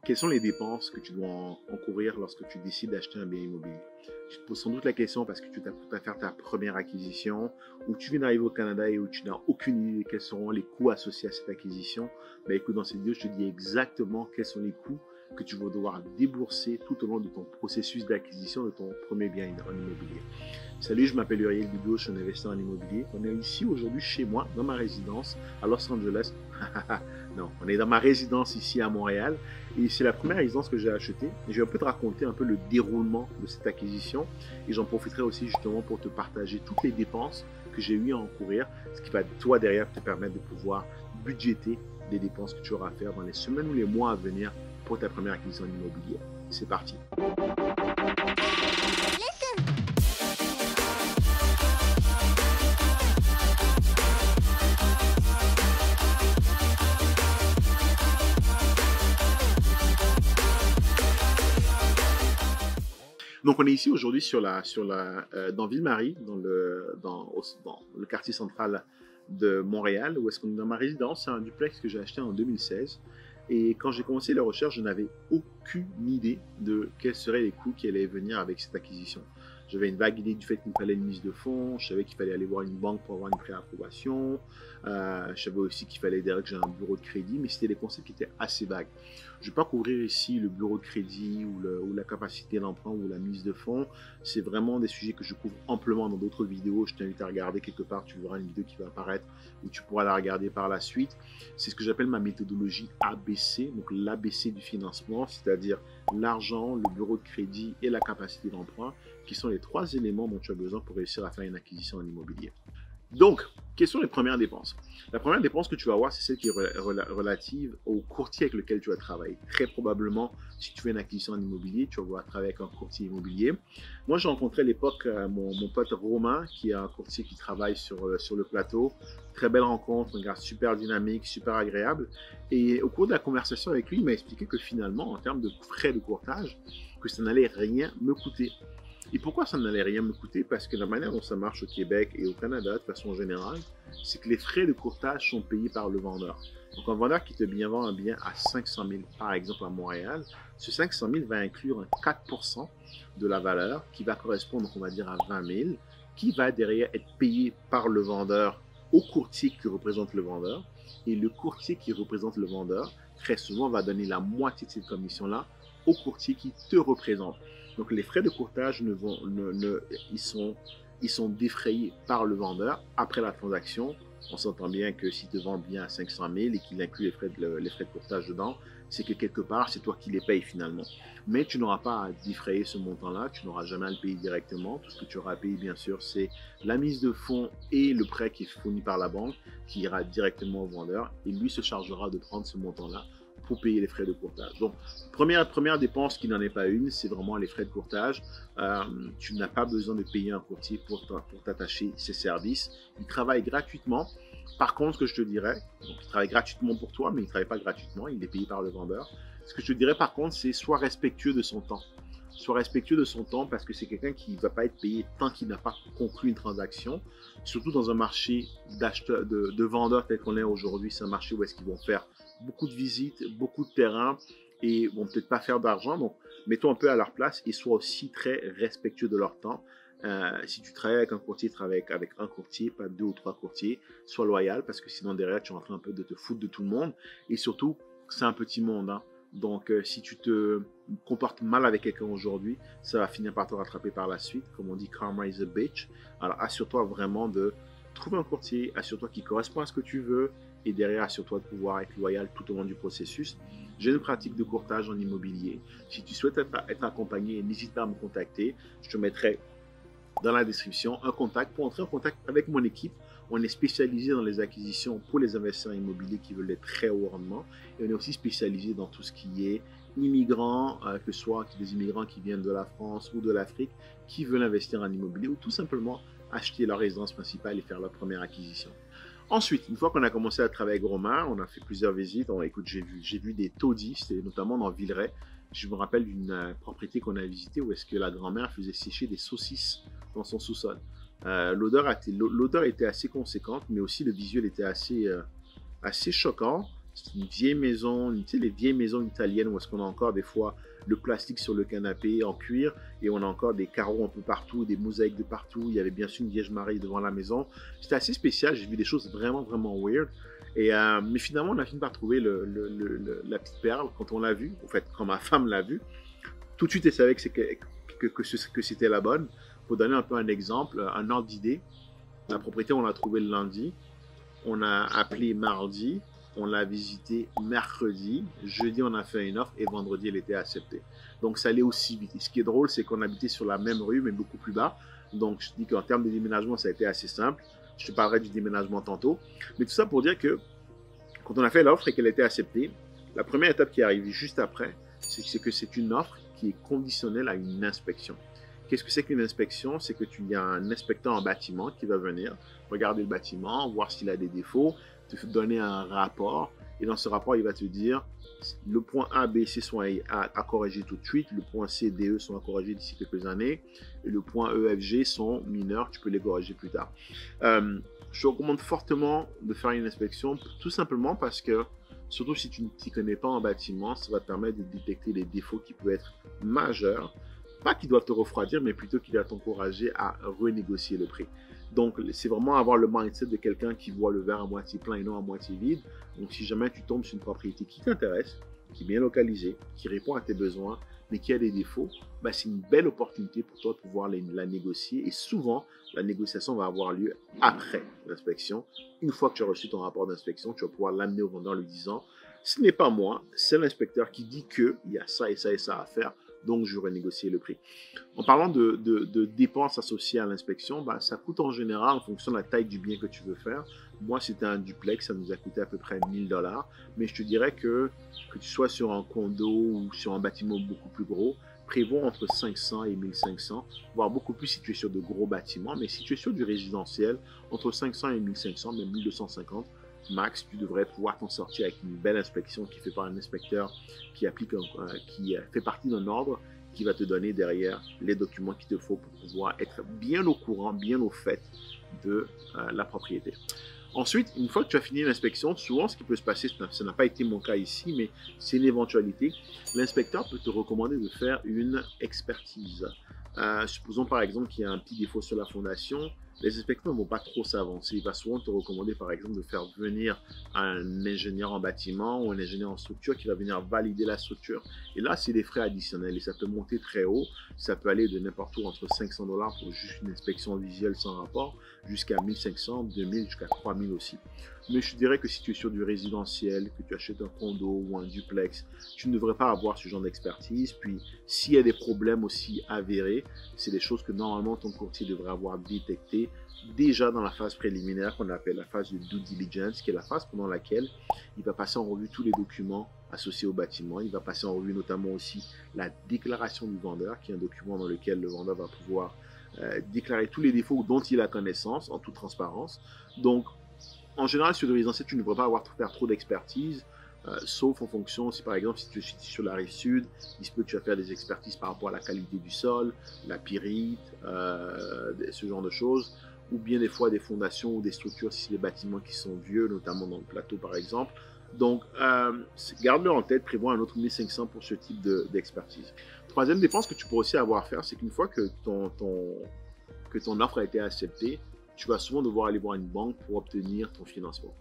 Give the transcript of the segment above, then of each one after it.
Quelles sont les dépenses que tu dois encourir lorsque tu décides d'acheter un bien immobilier? Tu te poses sans doute la question parce que tu t'apprêtes à faire ta première acquisition, ou tu viens d'arriver au Canada et où tu n'as aucune idée de quels seront les coûts associés à cette acquisition. Ben écoute, dans cette vidéo, je te dis exactement quels sont les coûts que tu vas devoir débourser tout au long de ton processus d'acquisition de ton premier bien en immobilier. Salut, je m'appelle Uriel Bigot, je suis un investisseur en immobilier. On est ici aujourd'hui chez moi, dans ma résidence à Los Angeles. Non, on est dans ma résidence ici à Montréal et c'est la première résidence que j'ai achetée. Et je vais un peu te raconter un peu le déroulement de cette acquisition et j'en profiterai aussi justement pour te partager toutes les dépenses que j'ai eu à encourir, ce qui va toi derrière te permettre de pouvoir budgéter des dépenses que tu auras à faire dans les semaines ou les mois à venir pour ta première acquisition en immobilier. C'est parti. Donc, on est ici aujourd'hui dans Ville-Marie, dans le quartier central de Montréal, où est-ce qu'on est dans ma résidence. C'est un duplex que j'ai acheté en 2016. Et quand j'ai commencé les recherches, je n'avais aucune idée de quels seraient les coûts qui allaient venir avec cette acquisition. J'avais une vague idée du fait qu'il me fallait une mise de fonds, je savais qu'il fallait aller voir une banque pour avoir une préapprobation, je savais aussi qu'il fallait dire que j'ai un bureau de crédit, mais c'était des concepts qui étaient assez vagues. Je ne vais pas couvrir ici le bureau de crédit ou la capacité d'emprunt ou la mise de fonds. C'est vraiment des sujets que je couvre amplement dans d'autres vidéos. Je t'invite à regarder quelque part, tu verras une vidéo qui va apparaître où tu pourras la regarder par la suite. C'est ce que j'appelle ma méthodologie ABC, donc l'ABC du financement, c'est-à-dire l'argent, le bureau de crédit et la capacité d'emprunt, qui sont les trois éléments dont tu as besoin pour réussir à faire une acquisition en immobilier. Donc, quelles sont les premières dépenses? La première dépense que tu vas avoir, c'est celle qui est relative au courtier avec lequel tu vas travailler. Très probablement, si tu fais une acquisition en immobilier, tu vas devoir travailler avec un courtier immobilier. Moi, j'ai rencontré à l'époque mon pote Romain, qui est un courtier qui travaille sur le plateau. Très belle rencontre, un gars super dynamique, super agréable. Et au cours de la conversation avec lui, il m'a expliqué que finalement, en termes de frais de courtage, que ça n'allait rien me coûter. Et pourquoi ça n'allait rien me coûter? Parce que la manière dont ça marche au Québec et au Canada, de façon générale, c'est que les frais de courtage sont payés par le vendeur. Donc, un vendeur qui te vend un bien à 500 000, par exemple à Montréal, ce 500 000 va inclure un 4% de la valeur qui va correspondre, on va dire, à 20 000, qui va derrière être payé par le vendeur au courtier qui représente le vendeur. Et le courtier qui représente le vendeur, très souvent, va donner la moitié de cette commission-là au courtier qui te représente. Donc, les frais de courtage ils sont défrayés par le vendeur après la transaction. On s'entend bien que s'il te vend bien à 500 000 et qu'il inclut les frais de courtage dedans, c'est que quelque part, c'est toi qui les payes finalement. Mais tu n'auras pas à défrayer ce montant-là, tu n'auras jamais à le payer directement. Tout ce que tu auras à payer, bien sûr, c'est la mise de fonds et le prêt qui est fourni par la banque, qui ira directement au vendeur. Et lui se chargera de prendre ce montant-là pour payer les frais de courtage. Donc, première dépense qui n'en est pas une, c'est vraiment les frais de courtage. Tu n'as pas besoin de payer un courtier pour t'attacher ses services. Il travaille gratuitement. Par contre, ce que je te dirais, donc il travaille gratuitement pour toi, mais il ne travaille pas gratuitement, il est payé par le vendeur. Ce que je te dirais par contre, c'est sois respectueux de son temps. Sois respectueux de son temps parce que c'est quelqu'un qui ne va pas être payé tant qu'il n'a pas conclu une transaction. Surtout dans un marché de vendeurs tel qu'on est aujourd'hui, c'est un marché où est-ce qu'ils vont faire beaucoup de visites, beaucoup de terrain et vont peut-être pas faire d'argent. Donc, mets-toi un peu à leur place et sois aussi très respectueux de leur temps. Si tu travailles avec un courtier, travaille avec un courtier, pas deux ou trois courtiers. Sois loyal parce que sinon derrière, tu es en train un peu de te foutre de tout le monde. Et surtout, c'est un petit monde. Hein. Donc, si tu te comportes mal avec quelqu'un aujourd'hui, ça va finir par te rattraper par la suite. Comme on dit, karma is a bitch. Alors, assure-toi vraiment de trouver un courtier, assure-toi qu'il correspond à ce que tu veux et derrière, assure-toi de pouvoir être loyal tout au long du processus. J'ai une pratique de courtage en immobilier. Si tu souhaites être accompagné, n'hésite pas à me contacter. Je te mettrai dans la description un contact pour entrer en contact avec mon équipe. On est spécialisé dans les acquisitions pour les investisseurs immobiliers qui veulent des très hauts rendements. Et on est aussi spécialisé dans tout ce qui est immigrants, que ce soit des immigrants qui viennent de la France ou de l'Afrique, qui veulent investir en immobilier ou tout simplement acheter leur résidence principale et faire leur première acquisition. Ensuite, une fois qu'on a commencé à travailler avec Romain, on a fait plusieurs visites. Écoute, j'ai vu des taudis, c'était notamment dans Villeray. Je me rappelle d'une propriété qu'on a visitée où est-ce que la grand-mère faisait sécher des saucisses dans son sous-sol. L'odeur était assez conséquente, mais aussi le visuel était assez choquant. C'est une vieille maison, tu sais, les vieilles maisons italiennes où est-ce qu'on a encore des fois le plastique sur le canapé en cuir et on a encore des carreaux un peu partout, des mosaïques de partout. Il y avait bien sûr une Vierge Marie devant la maison. C'était assez spécial, j'ai vu des choses vraiment, vraiment weird. Mais finalement, on a fini par trouver la petite perle quand on l'a vue, en fait, quand ma femme l'a vue. Tout de suite, elle savait que c'était la bonne. Pour donner un peu un exemple, un ordre d'idée, la propriété, on l'a trouvée le lundi. On a appelé mardi, on l'a visité mercredi, jeudi on a fait une offre et vendredi elle était acceptée. Donc ça allait aussi vite. Et ce qui est drôle, c'est qu'on habitait sur la même rue mais beaucoup plus bas. Donc je dis qu'en termes de déménagement, ça a été assez simple. Je te parlerai du déménagement tantôt. Mais tout ça pour dire que quand on a fait l'offre et qu'elle était acceptée, la première étape qui est arrivée juste après, c'est que c'est une offre qui est conditionnelle à une inspection. Qu'est-ce que c'est qu'une inspection? C'est que tu y a un inspecteur en bâtiment qui va venir regarder le bâtiment, voir s'il a des défauts, te donner un rapport. Et dans ce rapport, il va te dire le point A, B, C sont à corriger tout de suite, le point C, D, E sont à corriger d'ici quelques années, et le point E, F, G sont mineurs, tu peux les corriger plus tard. Je te recommande fortement de faire une inspection, tout simplement parce que, surtout si tu ne t'y connais pas en bâtiment, ça va te permettre de détecter les défauts qui peuvent être majeurs. Pas qui doivent te refroidir, mais plutôt qui doivent t'encourager à renégocier le prix. Donc, c'est vraiment avoir le mindset de quelqu'un qui voit le verre à moitié plein et non à moitié vide. Donc, si jamais tu tombes sur une propriété qui t'intéresse, qui est bien localisée, qui répond à tes besoins, mais qui a des défauts, bah, c'est une belle opportunité pour toi de pouvoir la négocier. Et souvent, la négociation va avoir lieu après l'inspection. Une fois que tu as reçu ton rapport d'inspection, tu vas pouvoir l'amener au vendeur en lui disant « Ce n'est pas moi, c'est l'inspecteur qui dit qu'il y a ça et ça et ça à faire. » Donc, je renégocier le prix. En parlant de dépenses associées à l'inspection, bah, ça coûte en général en fonction de la taille du bien que tu veux faire. Moi, c'était un duplex, ça nous a coûté à peu près 1000 $. Mais je te dirais que tu sois sur un condo ou sur un bâtiment beaucoup plus gros, prévois entre 500 et 1500, voire beaucoup plus si tu es sur de gros bâtiments. Mais si tu es sur du résidentiel, entre 500 et 1500, même 1250, max, tu devrais pouvoir t'en sortir avec une belle inspection qui est faite par un inspecteur qui fait partie d'un ordre qui va te donner derrière les documents qu'il te faut pour pouvoir être bien au courant, bien au fait de la propriété. Ensuite, une fois que tu as fini l'inspection, souvent ce qui peut se passer, ça n'a pas été mon cas ici, mais c'est une éventualité, l'inspecteur peut te recommander de faire une expertise. Supposons par exemple qu'il y a un petit défaut sur la fondation, les inspecteurs ne vont pas trop s'avancer. Il va souvent te recommander par exemple de faire venir un ingénieur en bâtiment ou un ingénieur en structure qui va venir valider la structure. Et là, c'est des frais additionnels et ça peut monter très haut. Ça peut aller de n'importe où entre 500 $ pour juste une inspection visuelle sans rapport jusqu'à 1500, 2000, jusqu'à 3000 aussi. Mais je dirais que si tu es sur du résidentiel, que tu achètes un condo ou un duplex, tu ne devrais pas avoir ce genre d'expertise. Puis, s'il y a des problèmes aussi avérés, c'est des choses que normalement ton courtier devrait avoir détectées déjà dans la phase préliminaire qu'on appelle la phase de due diligence, qui est la phase pendant laquelle il va passer en revue tous les documents associés au bâtiment. Il va passer en revue notamment aussi la déclaration du vendeur, qui est un document dans lequel le vendeur va pouvoir déclarer tous les défauts dont il a connaissance en toute transparence. Donc, en général, sur le résidentiel, tu ne devrais pas avoir faire trop d'expertise, sauf en fonction, si par exemple, si tu es sur la rive sud, il se peut que tu vas faire des expertises par rapport à la qualité du sol, la pyrite, ce genre de choses, ou bien des fois des fondations ou des structures, si c'est des bâtiments qui sont vieux, notamment dans le plateau par exemple. Donc, garde-le en tête, prévois un autre 1500 pour ce type d'expertise. Troisième dépense que tu pourrais aussi avoir à faire, c'est qu'une fois que ton offre a été acceptée, tu vas souvent devoir aller voir une banque pour obtenir ton financement.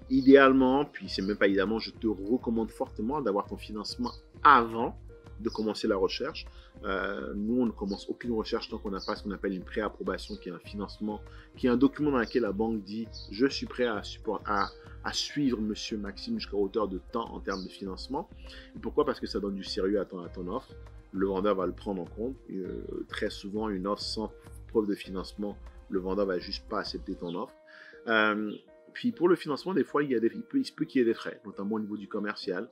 Idéalement, puis c'est même pas idéalement, je te recommande fortement d'avoir ton financement avant de commencer la recherche. Nous, on ne commence aucune recherche tant qu'on n'a pas ce qu'on appelle une préapprobation, qui est un financement, qui est un document dans lequel la banque dit « Je suis prêt à suivre Monsieur Maxime jusqu'à hauteur de temps en termes de financement. » Et pourquoi? Parce que ça donne du sérieux à ton offre. Le vendeur va le prendre en compte. Très souvent, une offre sans preuve de financement, le vendeur va juste pas accepter ton offre. Puis pour le financement, des fois, il se peut qu'il y ait des frais, notamment au niveau du commercial.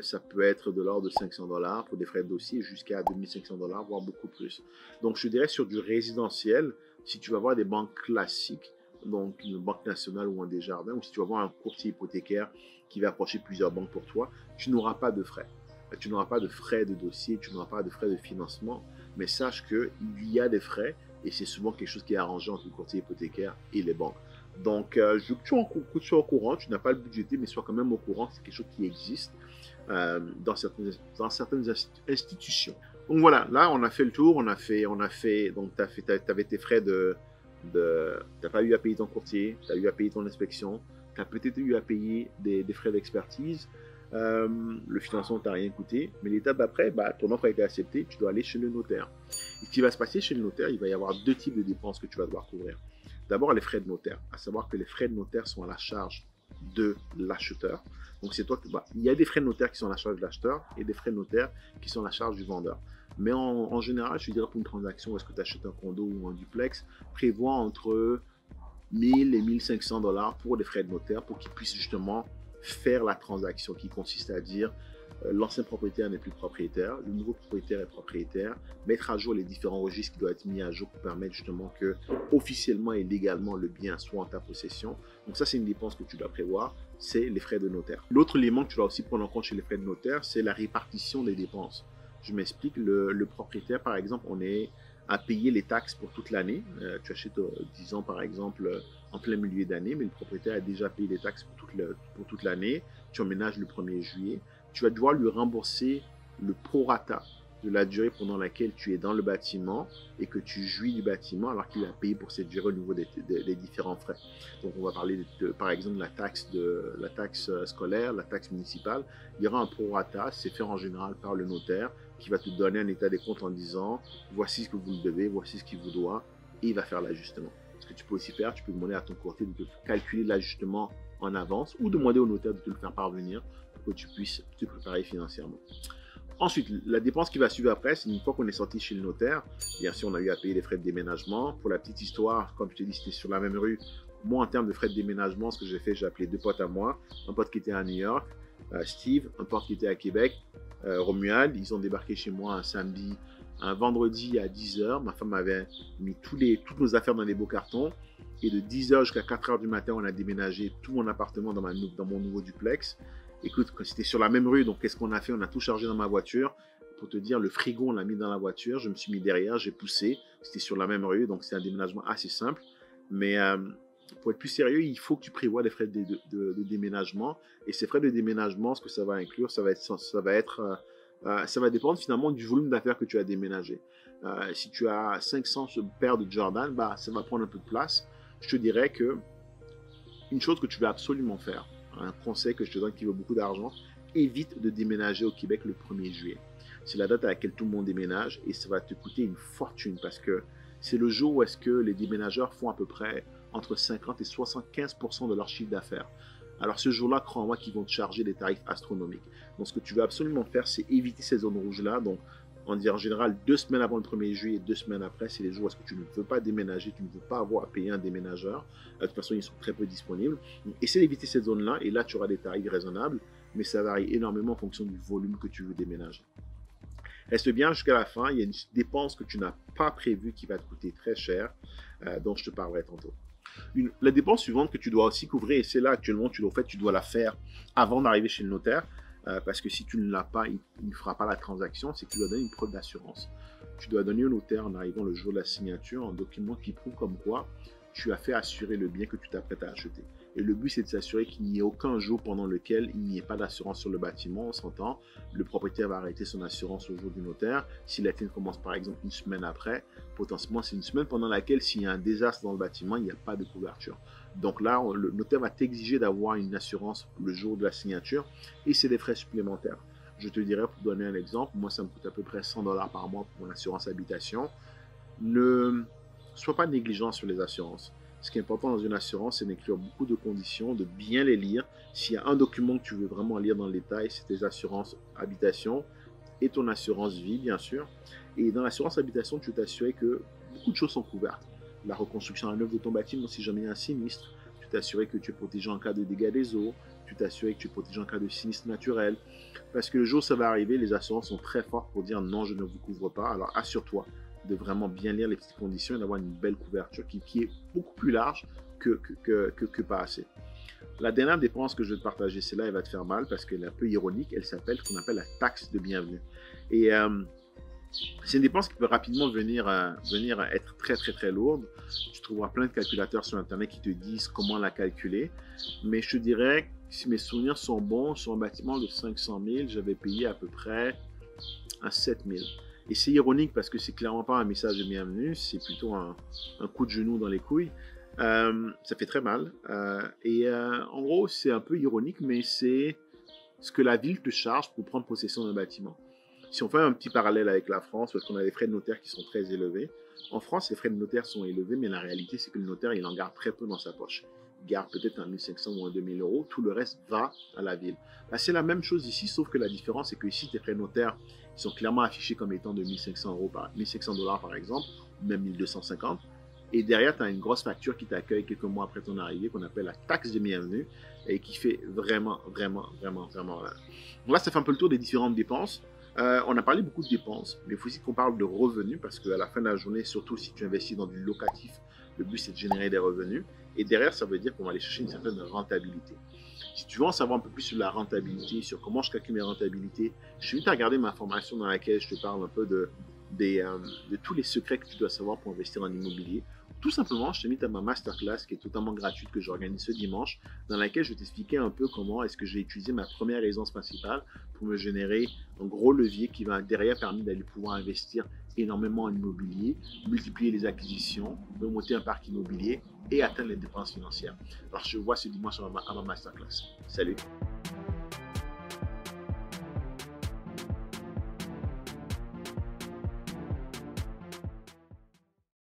Ça peut être de l'ordre de 500 $ pour des frais de dossier jusqu'à 2500 $, voire beaucoup plus. Donc je dirais sur du résidentiel, si tu vas voir des banques classiques, donc une banque nationale ou un Desjardins, ou si tu vas voir un courtier hypothécaire qui va approcher plusieurs banques pour toi, tu n'auras pas de frais. Tu n'auras pas de frais de dossier, tu n'auras pas de frais de financement, mais sache qu'il y a des frais et c'est souvent quelque chose qui est arrangé entre le courtier hypothécaire et les banques. Donc, je veux que tu sois au courant, tu n'as pas le budgété, mais sois quand même au courant, c'est quelque chose qui existe dans certaines institutions. Donc voilà, là on a fait le tour, donc t'avais tes frais t'as pas eu à payer ton courtier, t'as eu à payer ton inspection, t'as peut-être eu à payer des frais d'expertise, le financement t'a rien coûté, mais l'étape d'après, bah, ton offre a été acceptée, tu dois aller chez le notaire. Et ce qui va se passer chez le notaire, il va y avoir deux types de dépenses que tu vas devoir couvrir. D'abord, les frais de notaire, à savoir que les frais de notaire sont à la charge de l'acheteur. Donc, c'est toi qui. Bah, il y a des frais de notaire qui sont à la charge de l'acheteur et des frais de notaire qui sont à la charge du vendeur. Mais en général, je dirais pour une transaction, est-ce que tu achètes un condo ou un duplex, prévois entre 1000 et 1500 dollars pour des frais de notaire pour qu'ils puissent justement faire la transaction qui consiste à dire l'ancien propriétaire n'est plus propriétaire, le nouveau propriétaire est propriétaire, mettre à jour les différents registres qui doivent être mis à jour pour permettre justement que officiellement et légalement le bien soit en ta possession. Donc ça, c'est une dépense que tu dois prévoir, c'est les frais de notaire. L'autre élément que tu dois aussi prendre en compte chez les frais de notaire, c'est la répartition des dépenses. Je m'explique, le propriétaire, par exemple, on est à payer les taxes pour toute l'année. Tu achètes, disons par exemple, en plein milieu d'année, mais le propriétaire a déjà payé les taxes pour toute l'année. Tu emménages le 1er juillet. Tu vas devoir lui rembourser le prorata de la durée pendant laquelle tu es dans le bâtiment et que tu jouis du bâtiment alors qu'il a payé pour cette durée au niveau des différents frais. Donc on va parler par exemple de la taxe scolaire, la taxe municipale. Il y aura un prorata, c'est fait en général par le notaire qui va te donner un état des comptes en disant voici ce que vous devez, voici ce qu'il vous doit et il va faire l'ajustement. Ce que tu peux aussi faire, tu peux demander à ton courtier de te calculer l'ajustement en avance ou demander au notaire de te le faire parvenir pour que tu puisses te préparer financièrement. Ensuite, la dépense qui va suivre après, c'est une fois qu'on est sorti chez le notaire, bien sûr, on a eu à payer les frais de déménagement. Pour la petite histoire, comme je t'ai dit, c'était sur la même rue. Moi, en termes de frais de déménagement, ce que j'ai fait, j'ai appelé deux potes à moi. Un pote qui était à New York, Steve, un pote qui était à Québec, Romuald. Ils ont débarqué chez moi un vendredi à 10h. Ma femme avait mis toutes nos affaires dans des beaux cartons. Et de 10h jusqu'à 4h du matin, on a déménagé tout mon appartement dans mon nouveau duplex. Écoute, c'était sur la même rue, donc qu'est-ce qu'on a fait? On a tout chargé dans ma voiture. Pour te dire, le frigo, on l'a mis dans la voiture. Je me suis mis derrière, j'ai poussé. C'était sur la même rue, donc c'est un déménagement assez simple. Mais pour être plus sérieux, il faut que tu prévois des frais de déménagement. Et ces frais de déménagement, ce que ça va inclure, ça va dépendre finalement du volume d'affaires que tu as déménagé. Si tu as 500 paires de Jordan, bah, ça va prendre un peu de place. Je te dirais que une chose que tu vas absolument faire, un conseil que je te donne qui vaut beaucoup d'argent, évite de déménager au Québec le 1er juillet. C'est la date à laquelle tout le monde déménage et ça va te coûter une fortune parce que c'est le jour où est-ce que les déménageurs font à peu près entre 50 et 75% de leur chiffre d'affaires. Alors ce jour-là, crois-moi qu'ils vont te charger des tarifs astronomiques. Donc ce que tu vas absolument faire, c'est éviter ces zones rouges-là. Donc on dit en général 2 semaines avant le 1er juillet et 2 semaines après, c'est les jours où est-ce que tu ne veux pas déménager, tu ne veux pas avoir à payer un déménageur. De toute façon, ils sont très peu disponibles. Donc, essaie d'éviter cette zone-là et là, tu auras des tarifs raisonnables, mais ça varie énormément en fonction du volume que tu veux déménager. Reste bien jusqu'à la fin, il y a une dépense que tu n'as pas prévue qui va te coûter très cher, dont je te parlerai tantôt. La dépense suivante que tu dois aussi couvrir, et c'est là actuellement, tu dois la faire avant d'arriver chez le notaire, parce que si tu ne l'as pas, il ne fera pas la transaction, c'est que tu dois donner une preuve d'assurance. Tu dois donner au notaire en arrivant le jour de la signature un document qui prouve comme quoi tu as fait assurer le bien que tu t'apprêtes à acheter. Et le but, c'est de s'assurer qu'il n'y ait aucun jour pendant lequel il n'y ait pas d'assurance sur le bâtiment. On s'entend, le propriétaire va arrêter son assurance au jour du notaire. Si la tienne commence par exemple une semaine après, potentiellement c'est une semaine pendant laquelle s'il y a un désastre dans le bâtiment, il n'y a pas de couverture. Donc là, le notaire va t'exiger d'avoir une assurance le jour de la signature et c'est des frais supplémentaires. Je te dirais, pour donner un exemple, moi ça me coûte à peu près 100 $ par mois pour mon assurance habitation. Ne sois pas négligent sur les assurances. Ce qui est important dans une assurance, c'est d'inclure beaucoup de conditions, de bien les lire. S'il y a un document que tu veux vraiment lire dans le détail, c'est tes assurances habitation et ton assurance vie, bien sûr. Et dans l'assurance habitation, tu veux t'assurer que beaucoup de choses sont couvertes. La reconstruction à neuf de ton bâtiment, si jamais il y a un sinistre. Tu t'assurer que tu es protégé en cas de dégâts des eaux. Tu t'assurer que tu es protégé en cas de sinistre naturel. Parce que le jour où ça va arriver, les assurances sont très fortes pour dire non, je ne vous couvre pas. Alors assure-toi de vraiment bien lire les petites conditions et d'avoir une belle couverture qui est beaucoup plus large que pas assez. La dernière dépense que je vais te partager, celle-là, elle va te faire mal parce qu'elle est un peu ironique. Elle s'appelle ce qu'on appelle la taxe de bienvenue. Et C'est une dépense qui peut rapidement venir être très très très lourde. Tu trouveras plein de calculateurs sur Internet qui te disent comment la calculer. Mais je te dirais que si mes souvenirs sont bons, sur un bâtiment de 500 000, j'avais payé à peu près à 7 000. Et c'est ironique parce que c'est clairement pas un message de bienvenue, c'est plutôt un coup de genou dans les couilles. Ça fait très mal. En gros, c'est un peu ironique, mais c'est ce que la ville te charge pour prendre possession d'un bâtiment. Si on fait un petit parallèle avec la France, parce qu'on a des frais de notaire qui sont très élevés, en France, les frais de notaire sont élevés, mais la réalité, c'est que le notaire, il en garde très peu dans sa poche. Il garde peut-être un 1500 ou un 2000 euros, tout le reste va à la ville. Bah, c'est la même chose ici, sauf que la différence, c'est que ici, tes frais de notaire, ils sont clairement affichés comme étant de 1500 euros 1500 dollars par exemple, ou même 1250. Et derrière, tu as une grosse facture qui t'accueille quelques mois après ton arrivée, qu'on appelle la taxe de bienvenue, et qui fait vraiment, vraiment, vraiment, vraiment mal. Donc là, ça fait un peu le tour des différentes dépenses. On a parlé beaucoup de dépenses, mais il faut aussi qu'on parle de revenus, parce qu'à la fin de la journée, surtout si tu investis dans du locatif, le but c'est de générer des revenus. Et derrière, ça veut dire qu'on va aller chercher une certaine rentabilité. Si tu veux en savoir un peu plus sur la rentabilité, sur comment je calcule mes rentabilités, je t'invite à regarder ma formation dans laquelle je te parle un peu de tous les secrets que tu dois savoir pour investir en immobilier. Tout simplement, je t'invite à ma masterclass qui est totalement gratuite que j'organise ce dimanche, dans laquelle je vais t'expliquer un peu comment est-ce que j'ai utilisé ma première résidence principale pour me générer un gros levier qui va derrière permettre d'aller pouvoir investir énormément en immobilier, multiplier les acquisitions, monter un parc immobilier et atteindre les dépenses financières. Alors je te vois ce dimanche à ma masterclass. Salut!